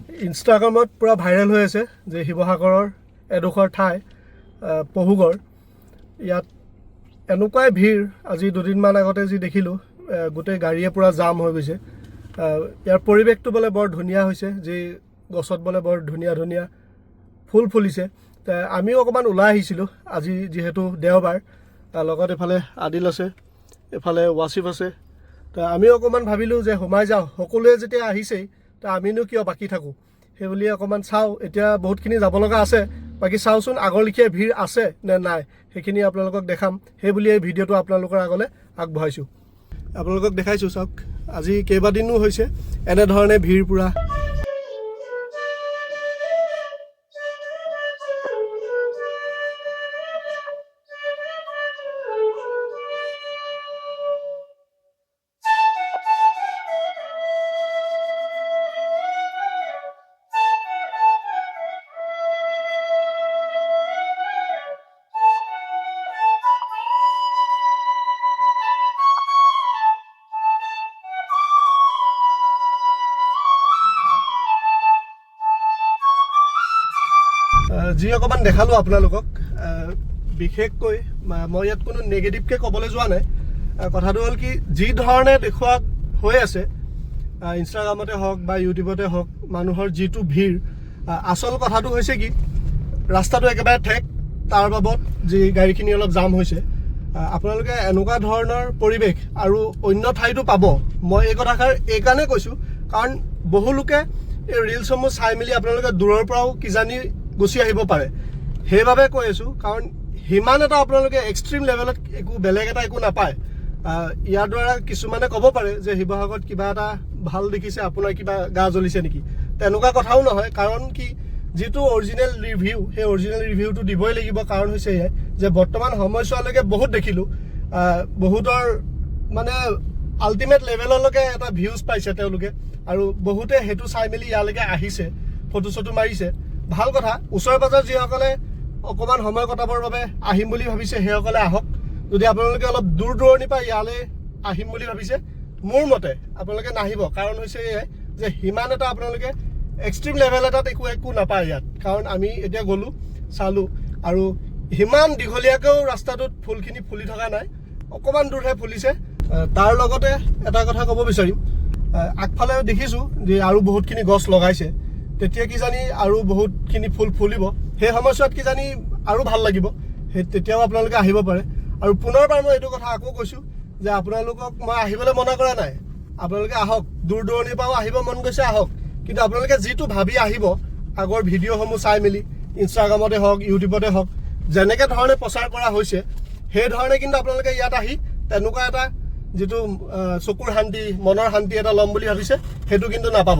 ইনষ্টাগ্ৰামত পুৰা ভাইৰেল হৈ আছে যে শিৱসাগৰৰ এডোখৰ ঠাই পহুগড়, ইয়াত এনেকুৱাই ভিৰ। আজি দুদিনমান আগতে যি দেখিলোঁ, গোটেই গাড়ীয়ে পুৰা জাম হৈ গৈছে। ইয়াৰ পৰিৱেশটো বোলে বৰ ধুনীয়া হৈছে, যি গছত বোলে বৰ ধুনীয়া ধুনীয়া ফুল ফুলিছে। আমিও অকণমান ওলাই আহিছিলোঁ আজি, যিহেতু দেওবাৰ। লগত এফালে আদিল আছে, এফালে ৱাচিফ আছে। আমিও অকণমান ভাবিলোঁ যে সোমাই যাওঁ, সকলোৱে যেতিয়া আহিছেই আমিনো কিয় বাকী থাকোঁ, সেই বুলিয়ে অকণমান চাওঁ। এতিয়া বহুতখিনি যাব লগা আছে, বাকী চাওঁচোন আগৰ লেখীয়া ভিৰ আছে নে নাই, সেইখিনি আপোনালোকক দেখাম। সেই বুলিয়ে এই ভিডিঅ'টো আপোনালোকৰ আগলৈ আগবঢ়াইছোঁ। আপোনালোকক দেখাইছোঁ, চাওক আজি কেইবাদিনো হৈছে এনেধৰণে ভিৰ পুৰা। যি অকণমান দেখালোঁ আপোনালোকক, বিশেষকৈ মই ইয়াত কোনো নেগেটিভকৈ ক'বলৈ যোৱা নাই। কথাটো হ'ল কি, যি ধৰণে দেখুওৱা হৈ আছে ইনষ্টাগ্ৰামতে হওক বা ইউটিউবতে হওক, মানুহৰ যিটো ভিৰ, আচল কথাটো হৈছে কি, ৰাস্তাটো একেবাৰে ঠেক, তাৰ বাবদ যি গাড়ীখিনি অলপ জাম হৈছে। আপোনালোকে এনেকুৱা ধৰণৰ পৰিৱেশ আৰু অন্য ঠাইতো পাব। মই এই কথাষাৰ এইকাৰণে কৈছোঁ, কাৰণ বহু লোকে এই ৰিলছসমূহ চাই মেলি আপোনালোকে দূৰৰ পৰাও কিজানি গুচি আহিব পাৰে, সেইবাবে কৈ আছোঁ। কাৰণ সিমান এটা আপোনালোকে এক্সট্ৰিম লেভেলত বেলেগ এটা একো নাপায়। ইয়াৰ দ্বাৰা কিছুমানে ক'ব পাৰে যে শিৱসাগৰত কিবা এটা ভাল দেখিছে, আপোনাৰ কিবা গা জ্বলিছে নেকি। তেনেকুৱা কথাও নহয়, কাৰণ কি, যিটো অৰিজিনেল ৰিভিউ, সেই অৰিজিনেল ৰিভিউটো দিবই লাগিব। কাৰণ হৈছে এয়াই যে বৰ্তমান সময়ছোৱালৈকে বহুত দেখিলোঁ, বহুতৰ মানে আল্টিমেট লেভেললৈকে এটা ভিউজ পাইছে তেওঁলোকে, আৰু বহুতে সেইটো চাই মেলি ইয়ালৈকে আহিছে, ফটো চটো মাৰিছে। ভাল কথা। ওচৰে পাজৰে যিসকলে অকণমান সময় কটাবৰ বাবে আহিম বুলি ভাবিছে, সেইসকলে আহক। যদি আপোনালোকে অলপ দূৰ দূৰণিৰ পৰা ইয়ালৈ আহিম বুলি ভাবিছে, মোৰ মতে আপোনালোকে নাহিব। কাৰণ হৈছে এয়াই যে সিমান এটা আপোনালোকে এক্সট্ৰিম লেভেল এটাত একো নাপায় ইয়াত। কাৰণ আমি এতিয়া গ'লোঁ, চালোঁ, আৰু সিমান দীঘলীয়াকৈও ৰাস্তাটোত ফুলখিনি ফুলি থকা নাই, অকণমান দূৰহে ফুলিছে। তাৰ লগতে এটা কথা ক'ব বিচাৰিম, আগফালে দেখিছোঁ যে আৰু বহুতখিনি গছ লগাইছে, তেতিয়া কিজানি আৰু বহুতখিনি ফুল ফুলিব। সেই সময়ছোৱাত কিজানি আৰু ভাল লাগিব, তেতিয়াও আপোনালোকে আহিব পাৰে। আৰু পুনৰবাৰ মই এইটো কথা আকৌ কৈছোঁ যে আপোনালোকক মই আহিবলৈ মনা কৰা নাই, আপোনালোকে আহক। দূৰ দূৰণিৰ পৰাও আহিব মন গৈছে, আহক। কিন্তু আপোনালোকে যিটো ভাবি আহিব, আগৰ ভিডিঅ'সমূহ চাই মেলি ইনষ্টাগ্ৰামতে হওক, ইউটিউবতে হওক, যেনেকৈ ধৰণে প্ৰচাৰ কৰা হৈছে, সেই ধৰণে কিন্তু আপোনালোকে ইয়াত আহি তেনেকুৱা এটা যিটো চকুৰ শান্তি, মনৰ শান্তি এটা ল'ম বুলি ভাবিছে, সেইটো কিন্তু নাপাব।